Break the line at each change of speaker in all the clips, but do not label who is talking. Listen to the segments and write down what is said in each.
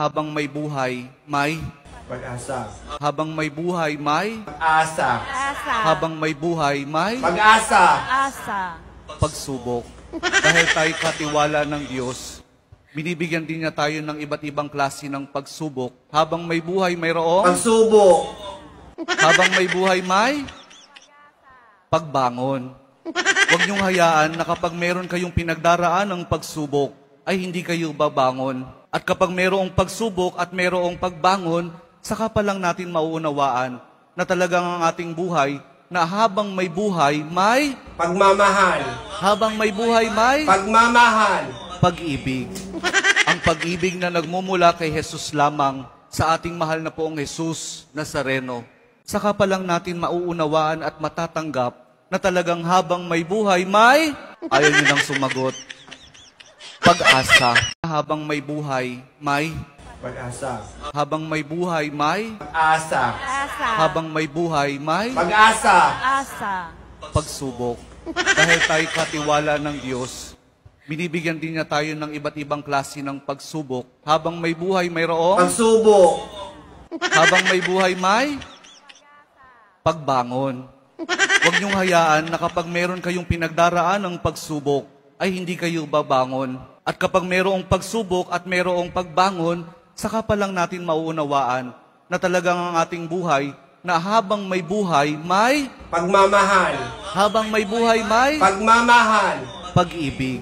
Habang may buhay, may
Pag-asa.
habang may buhay, may
Asa.
Asa.
habang may buhay, may
Pag-asa.
Asa.
pagsubok. Dahil tayo katiwala ng Diyos, binibigyan din niya tayo ng iba't ibang klase ng pagsubok. Habang may buhay, mayroong
Pagsubok.
habang may buhay, may pagbangon. Huwag niyong hayaan na kapag meron kayong pinagdaraan ng pagsubok, ay hindi kayo babangon. At kapag mayroong pagsubok at mayroong pagbangon, saka pa lang natin mauunawaan na talagang ang ating buhay, na habang may buhay, may
Pagmamahal.
habang may buhay, may
Pagmamahal.
pag-ibig. Ang pag-ibig na nagmumula kay Jesus lamang sa ating mahal na poong Jesus Nazareno. Saka pa lang natin mauunawaan at matatanggap na talagang habang may buhay, may ayaw niyo nang sumagot. Pag-asa. Habang may buhay, may
Pag-asa.
habang may buhay, may
Asa.
Asa.
habang may buhay, may
Pag-asa.
Asa.
pagsubok. Dahil tayo katiwala ng Diyos, binibigyan din niya tayo ng iba't ibang klase ng pagsubok. Habang may buhay, mayroong
Pagsubok.
habang may buhay, may pagbangon. Huwag niyong hayaan na kapag meron kayong pinagdaraan ng pagsubok, ay hindi kayo babangon. At kapag mayroong pagsubok at mayroong pagbangon, saka pa lang natin mauunawaan na talagang ang ating buhay, na habang may buhay, may
Pagmamahal.
habang may buhay, may
Pagmamahal.
pag-ibig.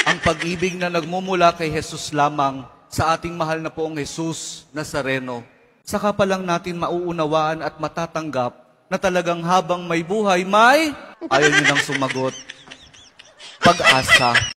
Ang pag-ibig na nagmumula kay Jesus lamang sa ating mahal na poong Jesus Nazareno. Saka pa lang natin mauunawaan at matatanggap na talagang habang may buhay, may ayaw niyo nang sumagot. Pag-asa.